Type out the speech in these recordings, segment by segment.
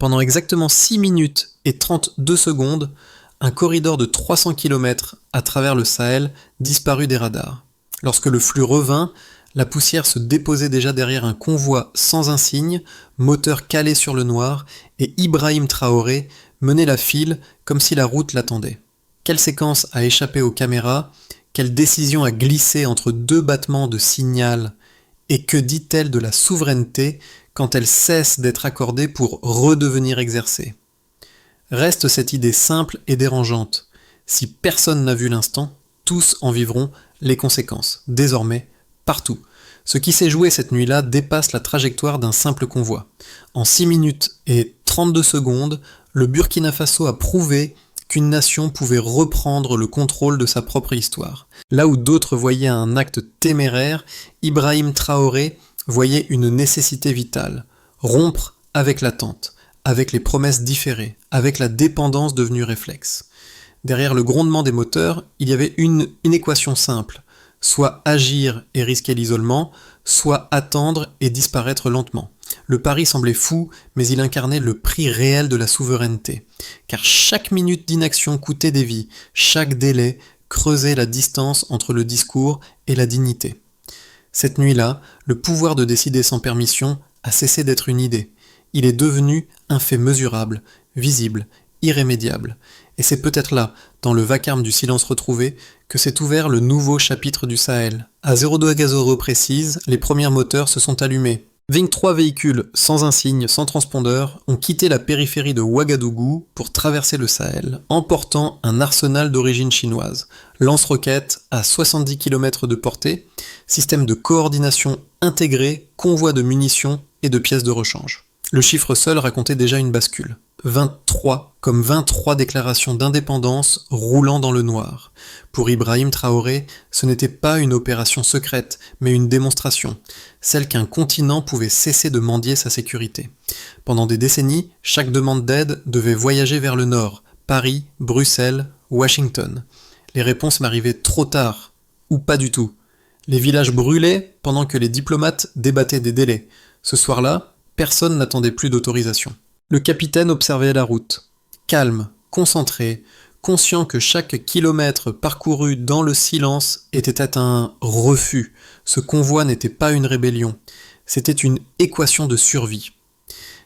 Pendant exactement 6 minutes et 32 secondes, un corridor de 300 km à travers le Sahel disparut des radars. Lorsque le flux revint, la poussière se déposait déjà derrière un convoi sans insigne, moteur calé sur le noir, et Ibrahim Traoré menait la file comme si la route l'attendait. Quelle séquence a échappé aux caméras, quelle décision a glissé entre deux battements de signal, et que dit-elle de la souveraineté quand elle cesse d'être accordée pour redevenir exercée ? Reste cette idée simple et dérangeante. Si personne n'a vu l'instant, tous en vivront les conséquences, désormais, partout. Ce qui s'est joué cette nuit-là dépasse la trajectoire d'un simple convoi. En 6 minutes et 32 secondes, le Burkina Faso a prouvé qu'une nation pouvait reprendre le contrôle de sa propre histoire. Là où d'autres voyaient un acte téméraire, Ibrahim Traoré voyait une nécessité vitale. Rompre avec l'attente, avec les promesses différées, avec la dépendance devenue réflexe. Derrière le grondement des moteurs, il y avait une équation simple. Soit agir et risquer l'isolement, soit attendre et disparaître lentement. Le pari semblait fou, mais il incarnait le prix réel de la souveraineté. Car chaque minute d'inaction coûtait des vies, chaque délai creusait la distance entre le discours et la dignité. Cette nuit-là, le pouvoir de décider sans permission a cessé d'être une idée. Il est devenu un fait mesurable, visible, irrémédiable. Et c'est peut-être là, dans le vacarme du silence retrouvé, que s'est ouvert le nouveau chapitre du Sahel. À 0,2 gazoro précise, les premiers moteurs se sont allumés. 23 véhicules sans insigne, sans transpondeur, ont quitté la périphérie de Ouagadougou pour traverser le Sahel, emportant un arsenal d'origine chinoise. Lance-roquettes à 70 km de portée, système de coordination intégré, convoi de munitions et de pièces de rechange. Le chiffre seul racontait déjà une bascule. 23, comme 23 déclarations d'indépendance roulant dans le noir. Pour Ibrahim Traoré, ce n'était pas une opération secrète, mais une démonstration, celle qu'un continent pouvait cesser de mendier sa sécurité. Pendant des décennies, chaque demande d'aide devait voyager vers le nord, Paris, Bruxelles, Washington. Les réponses m'arrivaient trop tard, ou pas du tout. Les villages brûlaient pendant que les diplomates débattaient des délais. Ce soir-là, personne n'attendait plus d'autorisation. Le capitaine observait la route. Calme, concentré, conscient que chaque kilomètre parcouru dans le silence était un refus. Ce convoi n'était pas une rébellion, c'était une équation de survie.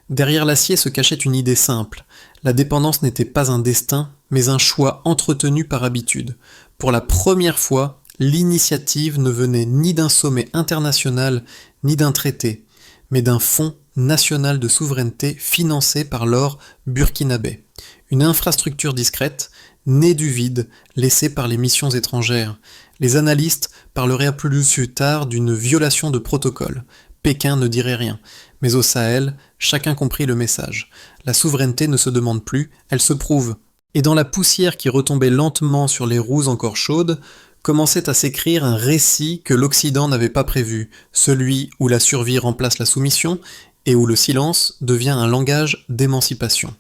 Derrière l'acier se cachait une idée simple. La dépendance n'était pas un destin, mais un choix entretenu par habitude. Pour la première fois, l'initiative ne venait ni d'un sommet international, ni d'un traité, mais d'un fonds national de souveraineté financé par l'or burkinabé. Une infrastructure discrète, née du vide, laissée par les missions étrangères. Les analystes parleraient plus tard d'une violation de protocole. Pékin ne dirait rien. Mais au Sahel, chacun comprit le message. La souveraineté ne se demande plus, elle se prouve. Et dans la poussière qui retombait lentement sur les roues encore chaudes, commençait à s'écrire un récit que l'Occident n'avait pas prévu, celui où la survie remplace la soumission, et où le silence devient un langage d'émancipation.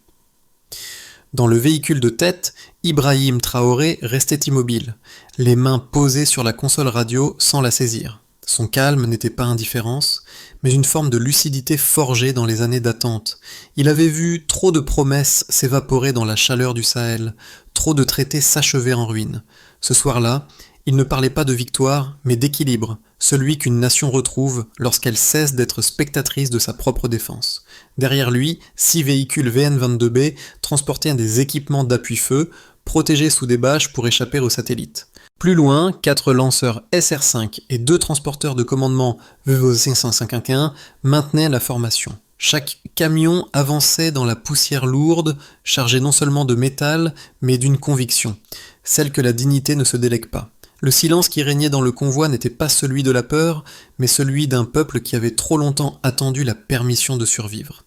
Dans le véhicule de tête, Ibrahim Traoré restait immobile, les mains posées sur la console radio sans la saisir. Son calme n'était pas indifférence, mais une forme de lucidité forgée dans les années d'attente. Il avait vu trop de promesses s'évaporer dans la chaleur du Sahel, trop de traités s'achever en ruine. Ce soir-là, il ne parlait pas de victoire, mais d'équilibre, celui qu'une nation retrouve lorsqu'elle cesse d'être spectatrice de sa propre défense. Derrière lui, 6 véhicules VN-22B transportaient des équipements d'appui-feu, protégés sous des bâches pour échapper aux satellites. Plus loin, 4 lanceurs SR5 et 2 transporteurs de commandement VV 551 maintenaient la formation. Chaque camion avançait dans la poussière lourde, chargé non seulement de métal, mais d'une conviction, celle que la dignité ne se délègue pas. Le silence qui régnait dans le convoi n'était pas celui de la peur, mais celui d'un peuple qui avait trop longtemps attendu la permission de survivre.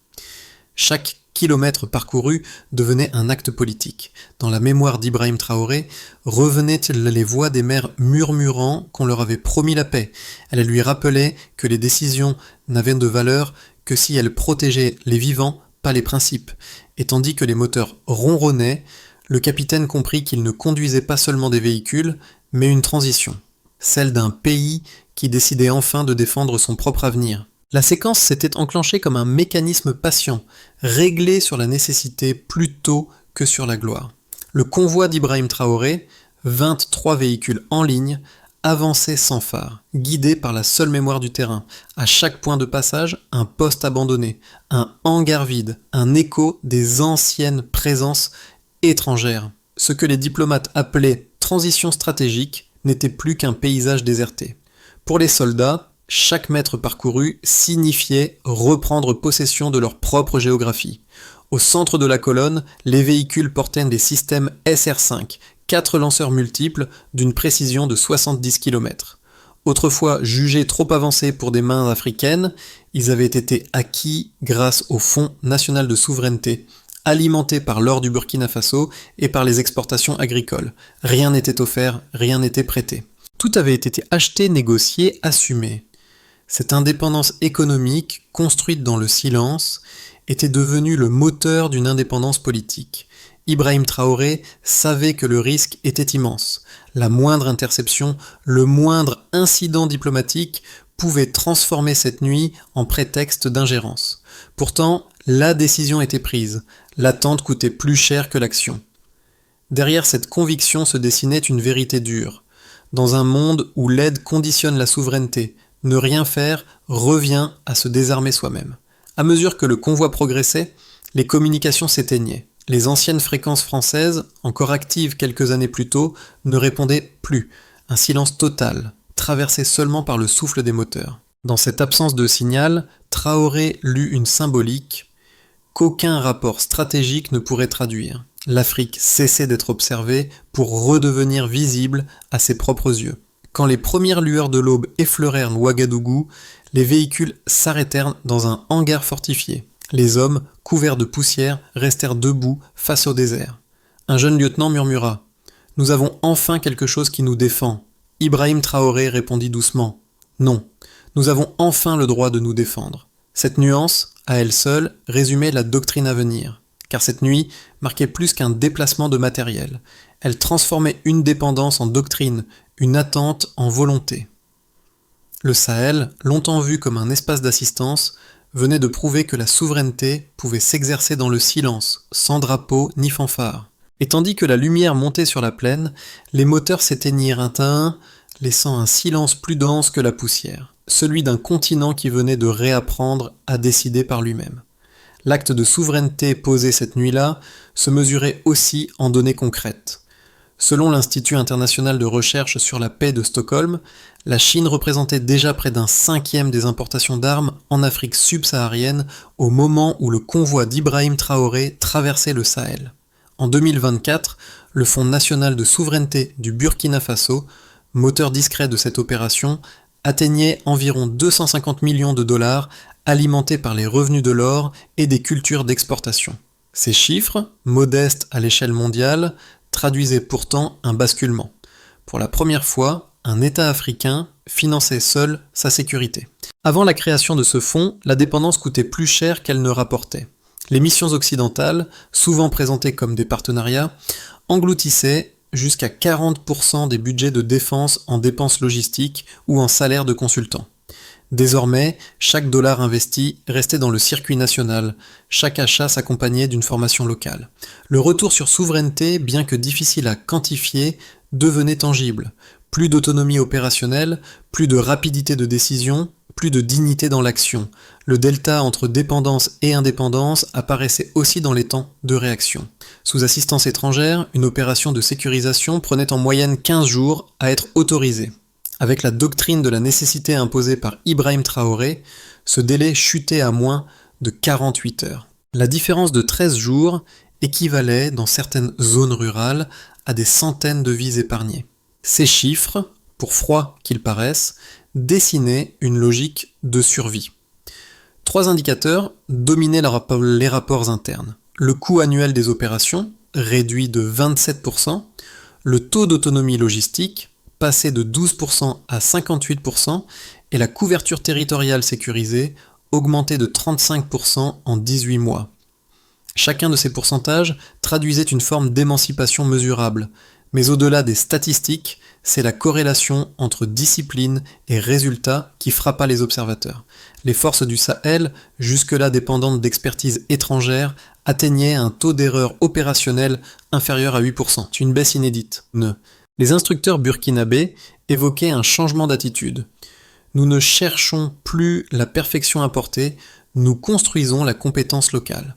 Chaque kilomètre parcouru devenait un acte politique. Dans la mémoire d'Ibrahim Traoré, revenaient les voix des mères murmurant qu'on leur avait promis la paix. Elles lui rappelaient que les décisions n'avaient de valeur que si elles protégeaient les vivants, pas les principes. Et tandis que les moteurs ronronnaient, le capitaine comprit qu'il ne conduisait pas seulement des véhicules, mais une transition, celle d'un pays qui décidait enfin de défendre son propre avenir. La séquence s'était enclenchée comme un mécanisme patient, réglé sur la nécessité plutôt que sur la gloire. Le convoi d'Ibrahim Traoré, 23 véhicules en ligne, avançait sans phare, guidé par la seule mémoire du terrain. À chaque point de passage, un poste abandonné, un hangar vide, un écho des anciennes présences étrangères. Ce que les diplomates appelaient transition stratégique n'était plus qu'un paysage déserté. Pour les soldats, chaque mètre parcouru signifiait reprendre possession de leur propre géographie. Au centre de la colonne, les véhicules portaient des systèmes SR5, 4 lanceurs multiples d'une précision de 70 km. Autrefois jugés trop avancés pour des mains africaines, ils avaient été acquis grâce au Fonds national de souveraineté, alimenté par l'or du Burkina Faso et par les exportations agricoles. Rien n'était offert, rien n'était prêté. Tout avait été acheté, négocié, assumé. Cette indépendance économique, construite dans le silence, était devenue le moteur d'une indépendance politique. Ibrahim Traoré savait que le risque était immense. La moindre interception, le moindre incident diplomatique pouvait transformer cette nuit en prétexte d'ingérence. Pourtant, la décision était prise. L'attente coûtait plus cher que l'action. Derrière cette conviction se dessinait une vérité dure. Dans un monde où l'aide conditionne la souveraineté, ne rien faire revient à se désarmer soi-même. À mesure que le convoi progressait, les communications s'éteignaient. Les anciennes fréquences françaises, encore actives quelques années plus tôt, ne répondaient plus. Un silence total, traversé seulement par le souffle des moteurs. Dans cette absence de signal, Traoré lut une symbolique qu'aucun rapport stratégique ne pourrait traduire. L'Afrique cessait d'être observée pour redevenir visible à ses propres yeux. Quand les premières lueurs de l'aube effleurèrent Ouagadougou, les véhicules s'arrêtèrent dans un hangar fortifié. Les hommes, couverts de poussière, restèrent debout face au désert. Un jeune lieutenant murmura « Nous avons enfin quelque chose qui nous défend. » Ibrahim Traoré répondit doucement « Non, nous avons enfin le droit de nous défendre. » Cette nuance, à elle seule, résumait la doctrine à venir. Car cette nuit marquait plus qu'un déplacement de matériel. Elle transformait une dépendance en doctrine, une attente en volonté. Le Sahel, longtemps vu comme un espace d'assistance, venait de prouver que la souveraineté pouvait s'exercer dans le silence, sans drapeau ni fanfare. Et tandis que la lumière montait sur la plaine, les moteurs s'éteignirent un à un, laissant un silence plus dense que la poussière, celui d'un continent qui venait de réapprendre à décider par lui-même. L'acte de souveraineté posé cette nuit-là se mesurait aussi en données concrètes. Selon l'Institut international de recherche sur la paix de Stockholm, la Chine représentait déjà près d'un cinquième des importations d'armes en Afrique subsaharienne au moment où le convoi d'Ibrahim Traoré traversait le Sahel. En 2024, le Fonds national de souveraineté du Burkina Faso, moteur discret de cette opération, atteignait environ 250 millions de dollars alimentés par les revenus de l'or et des cultures d'exportation. Ces chiffres, modestes à l'échelle mondiale, traduisait pourtant un basculement. Pour la première fois, un État africain finançait seul sa sécurité. Avant la création de ce fonds, la dépendance coûtait plus cher qu'elle ne rapportait. Les missions occidentales, souvent présentées comme des partenariats, engloutissaient jusqu'à 40% des budgets de défense en dépenses logistiques ou en salaires de consultants. Désormais, chaque dollar investi restait dans le circuit national, chaque achat s'accompagnait d'une formation locale. Le retour sur souveraineté, bien que difficile à quantifier, devenait tangible. Plus d'autonomie opérationnelle, plus de rapidité de décision, plus de dignité dans l'action. Le delta entre dépendance et indépendance apparaissait aussi dans les temps de réaction. Sous assistance étrangère, une opération de sécurisation prenait en moyenne 15 jours à être autorisée. Avec la doctrine de la nécessité imposée par Ibrahim Traoré, ce délai chutait à moins de 48 heures. La différence de 13 jours équivalait, dans certaines zones rurales, à des centaines de vies épargnées. Ces chiffres, pour froids qu'ils paraissent, dessinaient une logique de survie. 3 indicateurs dominaient les rapports internes. Le coût annuel des opérations, réduit de 27%, le taux d'autonomie logistique, passé de 12% à 58%, et la couverture territoriale sécurisée, augmentée de 35% en 18 mois. Chacun de ces pourcentages traduisait une forme d'émancipation mesurable, Mais au-delà des statistiques, c'est la corrélation entre discipline et résultat qui frappa les observateurs. Les forces du Sahel, jusque-là dépendantes d'expertise étrangère, atteignaient un taux d'erreur opérationnelle inférieur à 8%. C'est une baisse inédite. Les instructeurs burkinabés évoquaient un changement d'attitude. Nous ne cherchons plus la perfection importée, nous construisons la compétence locale.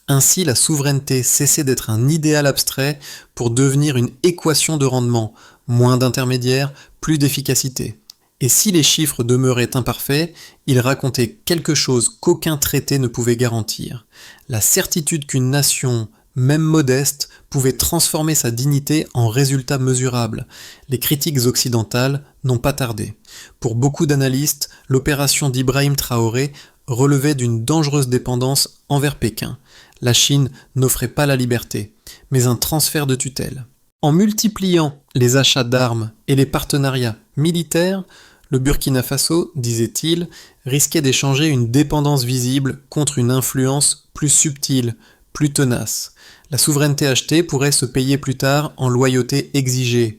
Ainsi, la souveraineté cessait d'être un idéal abstrait pour devenir une équation de rendement, moins d'intermédiaires, plus d'efficacité. Et si les chiffres demeuraient imparfaits, ils racontaient quelque chose qu'aucun traité ne pouvait garantir. La certitude qu'une nation, même modeste, pouvait transformer sa dignité en résultat mesurable. Les critiques occidentales n'ont pas tardé. Pour beaucoup d'analystes, l'opération d'Ibrahim Traoré relevait d'une dangereuse dépendance envers Pékin. La Chine n'offrait pas la liberté, mais un transfert de tutelle. En multipliant les achats d'armes et les partenariats militaires, le Burkina Faso, disait-il, risquait d'échanger une dépendance visible contre une influence plus subtile, plus tenace. La souveraineté achetée pourrait se payer plus tard en loyauté exigée.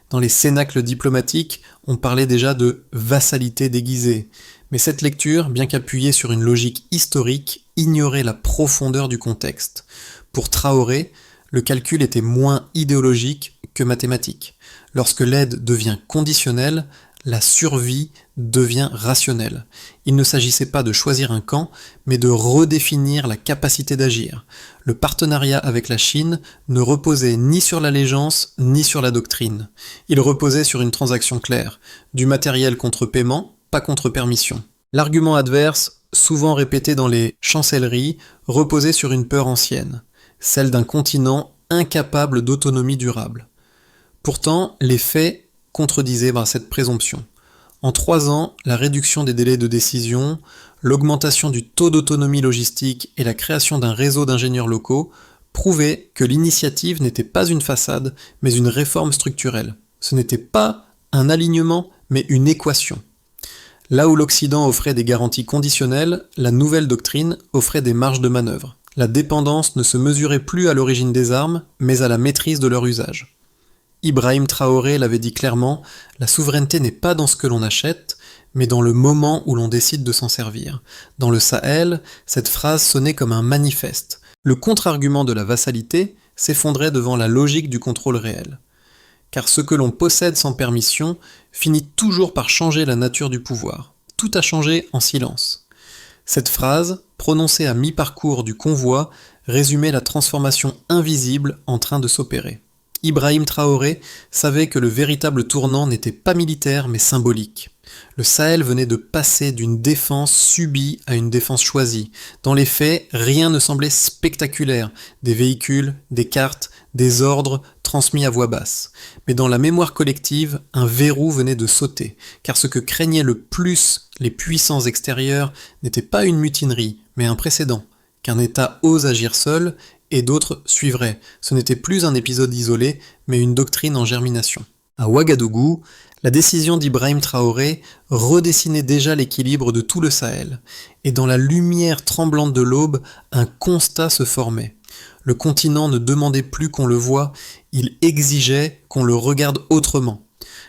Dans les cénacles diplomatiques, on parlait déjà de vassalité déguisée. Mais cette lecture, bien qu'appuyée sur une logique historique, ignorait la profondeur du contexte. Pour Traoré, le calcul était moins idéologique que mathématique. Lorsque l'aide devient conditionnelle, la survie devient rationnelle. Il ne s'agissait pas de choisir un camp, mais de redéfinir la capacité d'agir. Le partenariat avec la Chine ne reposait ni sur l'allégeance, ni sur la doctrine. Il reposait sur une transaction claire, du matériel contre paiement, pas contre permission. L'argument adverse, souvent répété dans les chancelleries, reposait sur une peur ancienne, celle d'un continent incapable d'autonomie durable. Pourtant, les faits contredisaient cette présomption. En 3 ans, la réduction des délais de décision, l'augmentation du taux d'autonomie logistique et la création d'un réseau d'ingénieurs locaux prouvaient que l'initiative n'était pas une façade, mais une réforme structurelle. Ce n'était pas un alignement, mais une équation. Là où l'Occident offrait des garanties conditionnelles, la nouvelle doctrine offrait des marges de manœuvre. La dépendance ne se mesurait plus à l'origine des armes, mais à la maîtrise de leur usage. Ibrahim Traoré l'avait dit clairement, la souveraineté n'est pas dans ce que l'on achète, mais dans le moment où l'on décide de s'en servir. Dans le Sahel, cette phrase sonnait comme un manifeste. Le contre-argument de la vassalité s'effondrait devant la logique du contrôle réel. Car ce que l'on possède sans permission finit toujours par changer la nature du pouvoir. Tout a changé en silence. Cette phrase, prononcée à mi-parcours du convoi, résumait la transformation invisible en train de s'opérer. Ibrahim Traoré savait que le véritable tournant n'était pas militaire mais symbolique. Le Sahel venait de passer d'une défense subie à une défense choisie. Dans les faits, rien ne semblait spectaculaire. Des véhicules, des cartes, des ordres transmis à voix basse. Mais dans la mémoire collective, un verrou venait de sauter, car ce que craignaient le plus les puissants extérieurs n'était pas une mutinerie, mais un précédent. Qu'un État ose agir seul et d'autres suivraient. Ce n'était plus un épisode isolé, mais une doctrine en germination. À Ouagadougou, la décision d'Ibrahim Traoré redessinait déjà l'équilibre de tout le Sahel, et dans la lumière tremblante de l'aube, un constat se formait. Le continent ne demandait plus qu'on le voie, il exigeait qu'on le regarde autrement.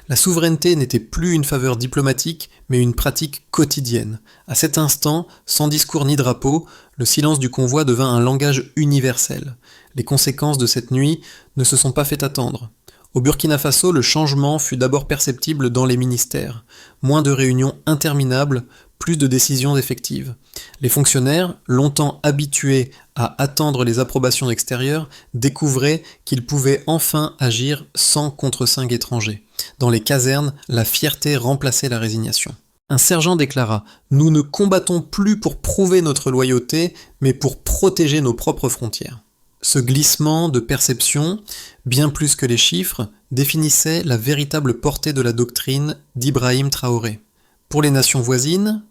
La souveraineté n'était plus une faveur diplomatique, mais une pratique quotidienne. À cet instant, sans discours ni drapeau, le silence du convoi devint un langage universel. Les conséquences de cette nuit ne se sont pas fait attendre. Au Burkina Faso, le changement fut d'abord perceptible dans les ministères. Moins de réunions interminables, plus de décisions effectives. Les fonctionnaires, longtemps habitués à attendre les approbations extérieures, découvraient qu'ils pouvaient enfin agir sans contre-cinq étrangers. Dans les casernes, la fierté remplaçait la résignation. Un sergent déclara « Nous ne combattons plus pour prouver notre loyauté, mais pour protéger nos propres frontières ». Ce glissement de perception, bien plus que les chiffres, définissait la véritable portée de la doctrine d'Ibrahim Traoré. Pour les nations voisines,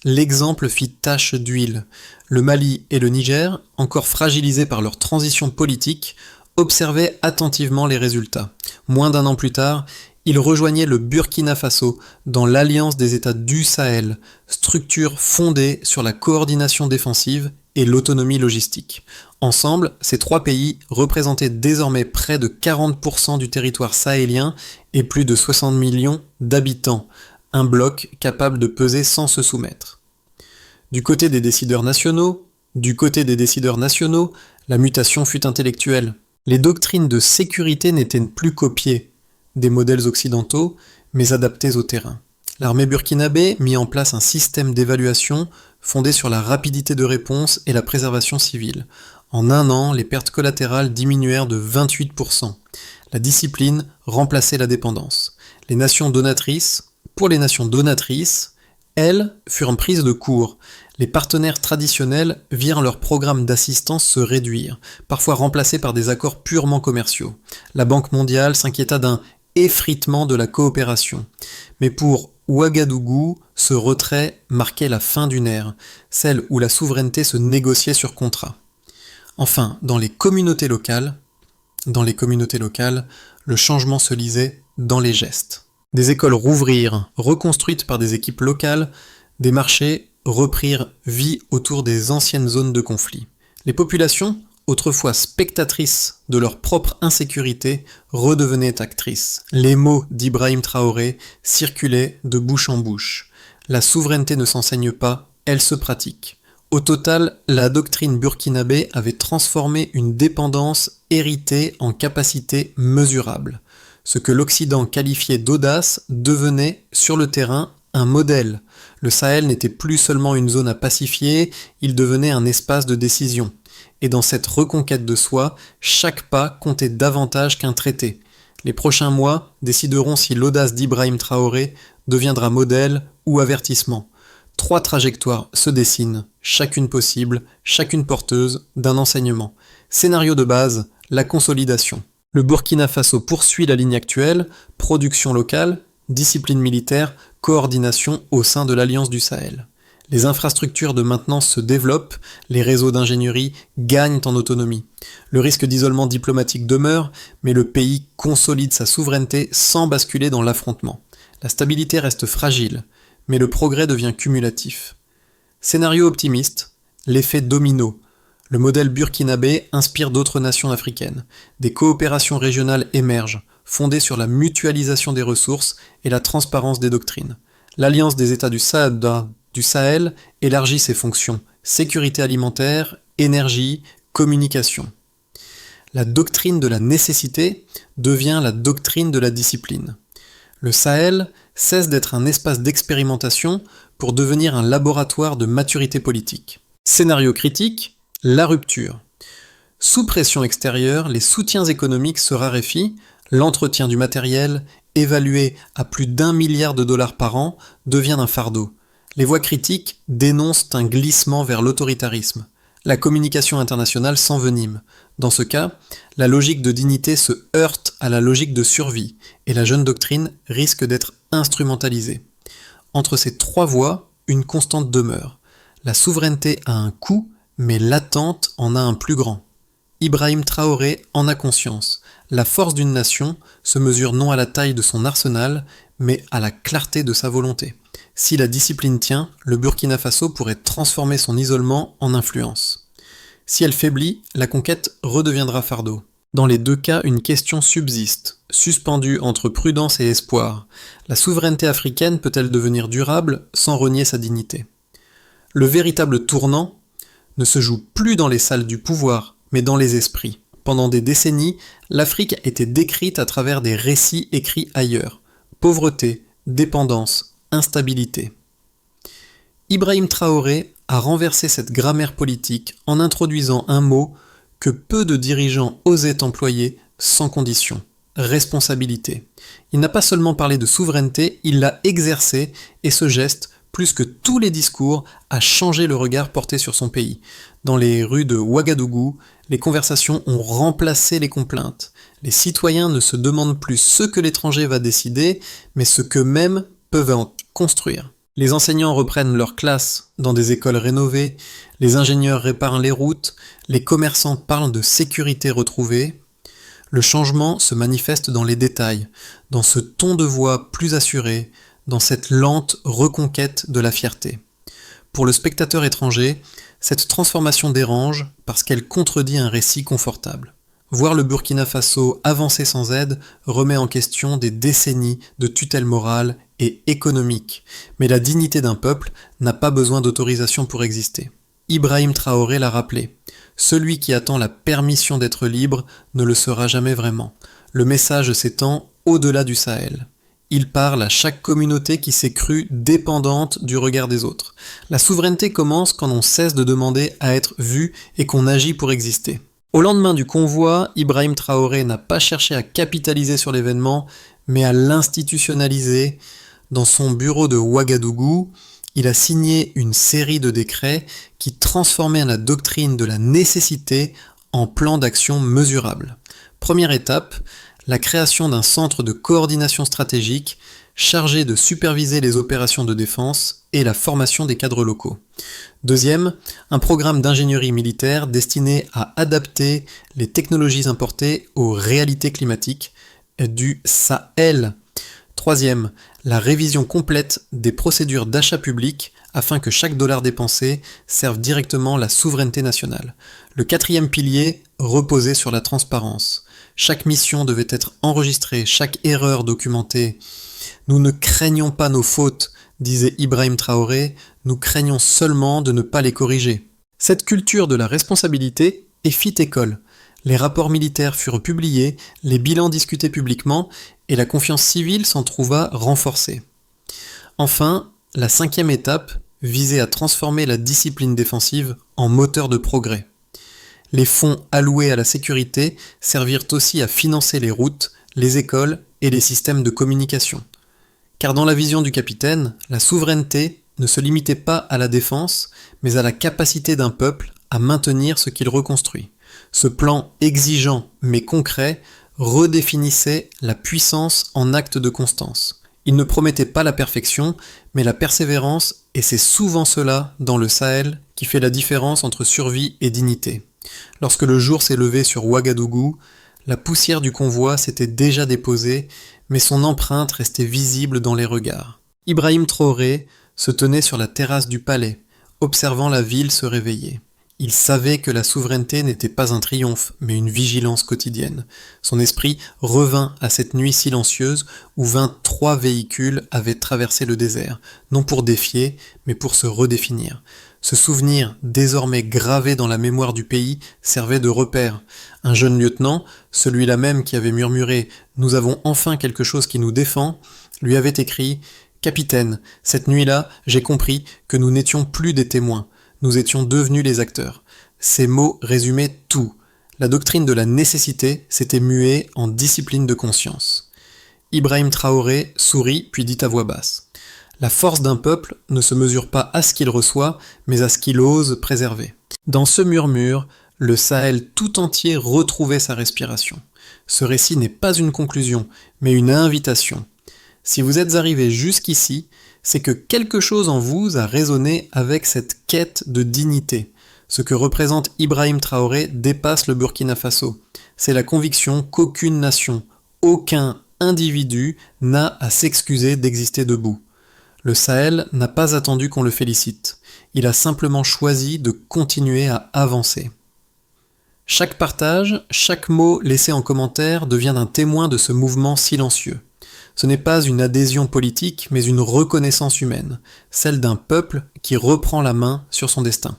l'exemple fit tache d'huile. Le Mali et le Niger, encore fragilisés par leur transition politique, observaient attentivement les résultats. Moins d'1 an plus tard, ils rejoignaient le Burkina Faso dans l'Alliance des États du Sahel, structure fondée sur la coordination défensive et l'autonomie logistique. Ensemble, ces trois pays représentaient désormais près de 40% du territoire sahélien et plus de 60 millions d'habitants, un bloc capable de peser sans se soumettre. Du côté des décideurs nationaux, la mutation fut intellectuelle. Les doctrines de sécurité n'étaient plus copiées des modèles occidentaux, mais adaptées au terrain. L'armée burkinabé mit en place un système d'évaluation fondé sur la rapidité de réponse et la préservation civile. En un an, les pertes collatérales diminuèrent de 28%. La discipline remplaçait la dépendance. Pour les nations donatrices, elles furent prises de court. Les partenaires traditionnels virent leurs programmes d'assistance se réduire, parfois remplacés par des accords purement commerciaux. La Banque mondiale s'inquiéta d'un effritement de la coopération. Mais pour Ouagadougou, ce retrait marquait la fin d'une ère, celle où la souveraineté se négociait sur contrat. Enfin, dans les communautés locales, le changement se lisait dans les gestes. Des écoles rouvrirent, reconstruites par des équipes locales, des marchés reprirent vie autour des anciennes zones de conflit. Les populations, autrefois spectatrices de leur propre insécurité, redevenaient actrices. Les mots d'Ibrahim Traoré circulaient de bouche en bouche. La souveraineté ne s'enseigne pas, elle se pratique. Au total, la doctrine burkinabé avait transformé une dépendance héritée en capacité mesurable. Ce que l'Occident qualifiait d'audace devenait, sur le terrain, un modèle. Le Sahel n'était plus seulement une zone à pacifier, il devenait un espace de décision. Et dans cette reconquête de soi, chaque pas comptait davantage qu'un traité. Les prochains mois décideront si l'audace d'Ibrahim Traoré deviendra modèle ou avertissement. 3 trajectoires se dessinent, chacune possible, chacune porteuse d'un enseignement. Scénario de base, la consolidation. Le Burkina Faso poursuit la ligne actuelle, production locale, discipline militaire, coordination au sein de l'Alliance du Sahel. Les infrastructures de maintenance se développent, les réseaux d'ingénierie gagnent en autonomie. Le risque d'isolement diplomatique demeure, mais le pays consolide sa souveraineté sans basculer dans l'affrontement. La stabilité reste fragile, mais le progrès devient cumulatif. Scénario optimiste, l'effet domino. Le modèle burkinabé inspire d'autres nations africaines. Des coopérations régionales émergent, fondées sur la mutualisation des ressources et la transparence des doctrines. L'Alliance des États du Sahel élargit ses fonctions, sécurité alimentaire, énergie, communication. La doctrine de la nécessité devient la doctrine de la discipline. Le Sahel cesse d'être un espace d'expérimentation pour devenir un laboratoire de maturité politique. Scénario critique, la rupture. Sous pression extérieure, les soutiens économiques se raréfient, l'entretien du matériel, évalué à plus d'1 milliard de dollars par an, devient un fardeau. Les voix critiques dénoncent un glissement vers l'autoritarisme. La communication internationale s'envenime. Dans ce cas, la logique de dignité se heurte à la logique de survie, et la jeune doctrine risque d'être instrumentalisée. Entre ces 3 voies, une constante demeure. La souveraineté a un coût, mais l'attente en a un plus grand. Ibrahim Traoré en a conscience. La force d'une nation se mesure non à la taille de son arsenal, mais à la clarté de sa volonté. Si la discipline tient, le Burkina Faso pourrait transformer son isolement en influence. Si elle faiblit, la conquête redeviendra fardeau. Dans les 2 cas, une question subsiste, suspendue entre prudence et espoir. La souveraineté africaine peut-elle devenir durable sans renier sa dignité ? Le véritable tournant ne se joue plus dans les salles du pouvoir, mais dans les esprits. Pendant des décennies, l'Afrique était décrite à travers des récits écrits ailleurs. Pauvreté, dépendance, instabilité. Ibrahim Traoré a renversé cette grammaire politique en introduisant un mot que peu de dirigeants osaient employer sans condition: responsabilité. Il n'a pas seulement parlé de souveraineté, il l'a exercé, et ce geste, plus que tous les discours, a changé le regard porté sur son pays. Dans les rues de Ouagadougou, les conversations ont remplacé les complaintes. Les citoyens ne se demandent plus ce que l'étranger va décider, mais ce qu'eux-mêmes peuvent en construire. Les enseignants reprennent leurs classes dans des écoles rénovées, les ingénieurs réparent les routes, les commerçants parlent de sécurité retrouvée. Le changement se manifeste dans les détails, dans ce ton de voix plus assuré, dans cette lente reconquête de la fierté. Pour le spectateur étranger, cette transformation dérange parce qu'elle contredit un récit confortable. Voir le Burkina Faso avancer sans aide remet en question des décennies de tutelle morale et économique, mais la dignité d'un peuple n'a pas besoin d'autorisation pour exister. Ibrahim Traoré l'a rappelé, celui qui attend la permission d'être libre ne le sera jamais vraiment. Le message s'étend au-delà du Sahel. Il parle à chaque communauté qui s'est crue dépendante du regard des autres. La souveraineté commence quand on cesse de demander à être vu et qu'on agit pour exister. Au lendemain du convoi, Ibrahim Traoré n'a pas cherché à capitaliser sur l'événement, mais à l'institutionnaliser. Dans son bureau de Ouagadougou, il a signé une série de décrets qui transformaient la doctrine de la nécessité en plan d'action mesurable. Première étape, la création d'un centre de coordination stratégique chargé de superviser les opérations de défense et la formation des cadres locaux. Deuxième, un programme d'ingénierie militaire destiné à adapter les technologies importées aux réalités climatiques du Sahel. Troisième, la révision complète des procédures d'achat public afin que chaque dollar dépensé serve directement la souveraineté nationale. Le quatrième pilier reposait sur la transparence. Chaque mission devait être enregistrée, chaque erreur documentée. Nous ne craignons pas nos fautes, disait Ibrahim Traoré, nous craignons seulement de ne pas les corriger. Cette culture de la responsabilité fit école. Les rapports militaires furent publiés, les bilans discutés publiquement, et la confiance civile s'en trouva renforcée. Enfin, la cinquième étape visait à transformer la discipline défensive en moteur de progrès. Les fonds alloués à la sécurité servirent aussi à financer les routes, les écoles et les systèmes de communication. Car dans la vision du capitaine, la souveraineté ne se limitait pas à la défense, mais à la capacité d'un peuple à maintenir ce qu'il reconstruit. Ce plan exigeant mais concret redéfinissait la puissance en acte de constance. Il ne promettait pas la perfection, mais la persévérance, et c'est souvent cela, dans le Sahel, qui fait la différence entre survie et dignité. Lorsque le jour s'est levé sur Ouagadougou, la poussière du convoi s'était déjà déposée, mais son empreinte restait visible dans les regards. Ibrahim Traoré se tenait sur la terrasse du palais, observant la ville se réveiller. Il savait que la souveraineté n'était pas un triomphe, mais une vigilance quotidienne. Son esprit revint à cette nuit silencieuse où 23 véhicules avaient traversé le désert, non pour défier, mais pour se redéfinir. Ce souvenir, désormais gravé dans la mémoire du pays, servait de repère. Un jeune lieutenant, celui-là même qui avait murmuré « Nous avons enfin quelque chose qui nous défend », lui avait écrit « Capitaine, cette nuit-là, j'ai compris que nous n'étions plus des témoins. Nous étions devenus les acteurs. » Ces mots résumaient tout. La doctrine de la nécessité s'était muée en discipline de conscience. Ibrahim Traoré sourit puis dit à voix basse. La force d'un peuple ne se mesure pas à ce qu'il reçoit, mais à ce qu'il ose préserver. Dans ce murmure, le Sahel tout entier retrouvait sa respiration. Ce récit n'est pas une conclusion, mais une invitation. Si vous êtes arrivé jusqu'ici, c'est que quelque chose en vous a résonné avec cette quête de dignité. Ce que représente Ibrahim Traoré dépasse le Burkina Faso. C'est la conviction qu'aucune nation, aucun individu n'a à s'excuser d'exister debout. Le Sahel n'a pas attendu qu'on le félicite. Il a simplement choisi de continuer à avancer. Chaque partage, chaque mot laissé en commentaire devient un témoin de ce mouvement silencieux. Ce n'est pas une adhésion politique, mais une reconnaissance humaine, celle d'un peuple qui reprend la main sur son destin.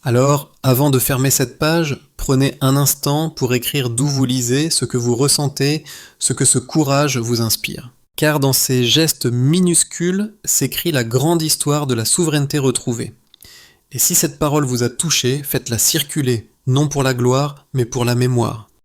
Alors, avant de fermer cette page, prenez un instant pour écrire d'où vous lisez, ce que vous ressentez, ce que ce courage vous inspire. Car dans ces gestes minuscules s'écrit la grande histoire de la souveraineté retrouvée. Et si cette parole vous a touché, faites-la circuler, non pour la gloire, mais pour la mémoire.